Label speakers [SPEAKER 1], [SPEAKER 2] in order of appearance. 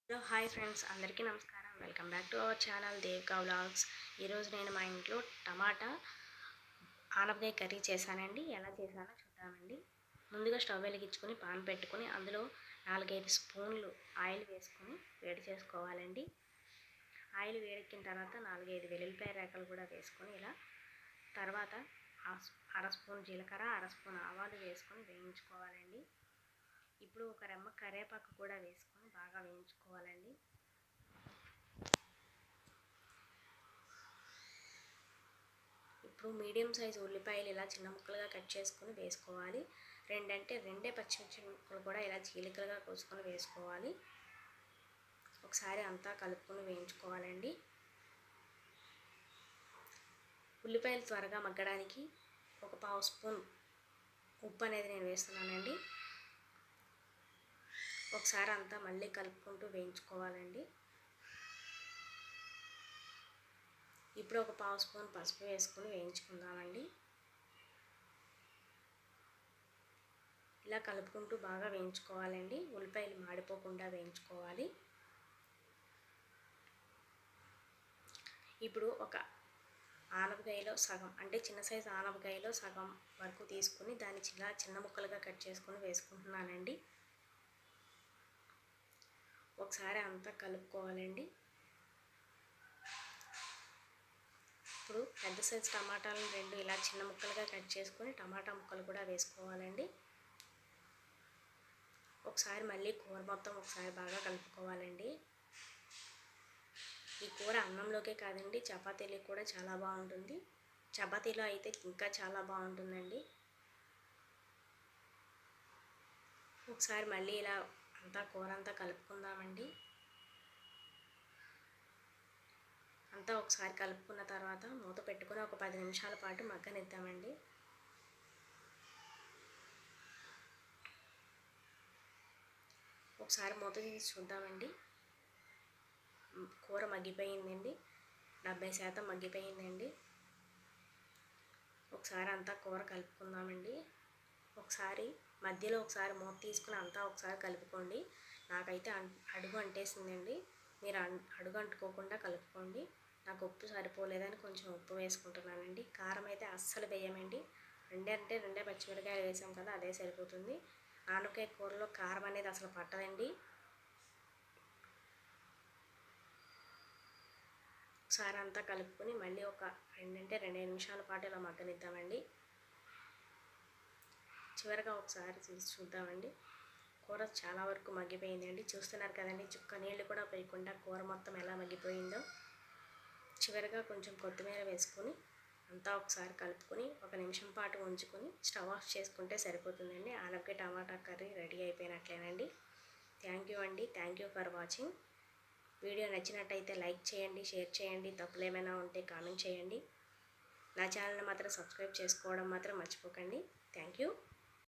[SPEAKER 1] Hello hi friends, అందరికీ నమస్కారం. Welcome back to our channel Devika vlogs. ఈరోజు నేను మా ఇంట్లో టమాటా ఆనపకాయ కర్రీ చేశానండి. ఎలా చేశానో చూద్దామండి. ముందుగా స్టవ్ వెలిగించుకొని పాన్ పెట్టుకొని అందులో 4-5 స్పూన్లు ఆయిల్ వేసుకొని వేడి చేసుకోవాలండి. ఆయిల్ వేడెక్కిన తర్వాత 4-5 వెల్లుల్లిపాయ రేకలు కూడా వేసుకొని ఇలా తర్వాత అర స్పూన్ జీలకర్ర, అర స్పూన్ ఆవాలు వేసుకొని వేయించుకోవాలండి. ఇప్పుడు ఒక రెమ్మ కరివేపాకు కూడా వేసుకొని బాగా వేయించుకోవాలండి. ఇప్పుడు మీడియం సైజు ఉల్లిపాయలు ఇలా చిన్న ముక్కలుగా కట్ చేసుకొని వేసుకోవాలి. రెండే పచ్చిమిర్చి ముక్కలు కూడా ఇలా చీలికలుగా కోసుకొని వేసుకోవాలి. ఒకసారి అంతా కలుపుకొని వేయించుకోవాలండి. ఉల్లిపాయలు త్వరగా మగ్గడానికి ఒక పావు స్పూన్ ఉప్పు అనేది నేను వేస్తున్నానండి. ఒకసారి అంతా మళ్ళీ కలుపుకుంటూ వేయించుకోవాలండి. ఇప్పుడు ఒక పావు స్పూన్ పసుపు వేసుకొని వేయించుకుందామండి. ఇలా కలుపుకుంటూ బాగా వేయించుకోవాలండి. ఉల్లిపాయలు మాడిపోకుండా వేయించుకోవాలి. ఇప్పుడు ఒక ఆనపకాయలో సగం అంటే చిన్న సైజు ఆనపకాయలో సగం వరకు తీసుకుని దాన్ని చిన్న ముక్కలుగా కట్ చేసుకొని వేసుకుంటున్నానండి. ఒకసారి అంతా కలుపుకోవాలండి. ఇప్పుడు పెద్ద సైజు టమాటాలను 2 ఇలా చిన్న ముక్కలుగా కట్ చేసుకొని టమాటా ముక్కలు కూడా వేసుకోవాలండి. ఒకసారి మళ్ళీ కూర మొత్తం ఒకసారి బాగా కలుపుకోవాలండి. ఈ కూర అన్నంలోకే కాదండి, చపాతీలకు కూడా చాలా బాగుంటుంది. చపాతీలో అయితే ఇంకా చాలా బాగుంటుందండి. ఒకసారి మళ్ళీ ఇలా అంతా కూర అంతా కలుపుకుందామండి. అంతా ఒకసారి కలుపుకున్న తర్వాత మూత పెట్టుకొని ఒక 10 నిమిషాల పాటు మగ్గనిద్దామండి. ఒకసారి మూత తీసి చూద్దామండి. కూర మగ్గిపోయిందండి, 70% మగ్గిపోయిందండి. ఒకసారి అంతా కూర కలుపుకుందామండి. ఒకసారి మధ్యలో ఒకసారి మూత తీసుకుని అంతా ఒకసారి కలుపుకోండి. నాకైతే అడుగు అంటేసిందండి. మీరు అడుగు అంటుకోకుండా కలుపుకోండి. నాకు ఉప్పు సరిపోలేదని కొంచెం ఉప్పు వేసుకుంటున్నానండి. కారం అయితే అస్సలు వేయమండి. రెండే పచ్చిమిరకాయలు వేసాం కదా, అదే సరిపోతుంది. ఆనపకాయ కూరలో కారం అనేది అసలు పట్టదండి. ఒకసారి అంతా కలుపుకొని మళ్ళీ ఒక 2 నిమిషాల పాటు ఇలా మగ్గనిద్దామండి. చివరిగా ఒకసారి తీసి చూద్దామండి. కూర చాలా వరకు మగ్గిపోయిందండి. చూస్తున్నారు కదండి, చుక్క నీళ్ళు కూడా పోయకుండా కూర మొత్తం ఎలా మగ్గిపోయిందో. చివరిగా కొంచెం కొత్తిమీర వేసుకొని అంతా ఒకసారి కలుపుకొని 1 నిమిషం పాటు ఉంచుకొని స్టవ్ ఆఫ్ చేసుకుంటే సరిపోతుందండి. ఆనపకాయ టమాటా కర్రీ రెడీ అయిపోయినట్లేనండి. థ్యాంక్ యూ అండి. Thank you for watching. Video నచ్చినట్టయితే లైక్ చేయండి, షేర్ చేయండి. తప్పులు ఏమైనా ఉంటే కామెంట్ చేయండి. నా ఛానల్ని మాత్రం సబ్స్క్రైబ్ చేసుకోవడం మాత్రం మర్చిపోకండి. Thank you.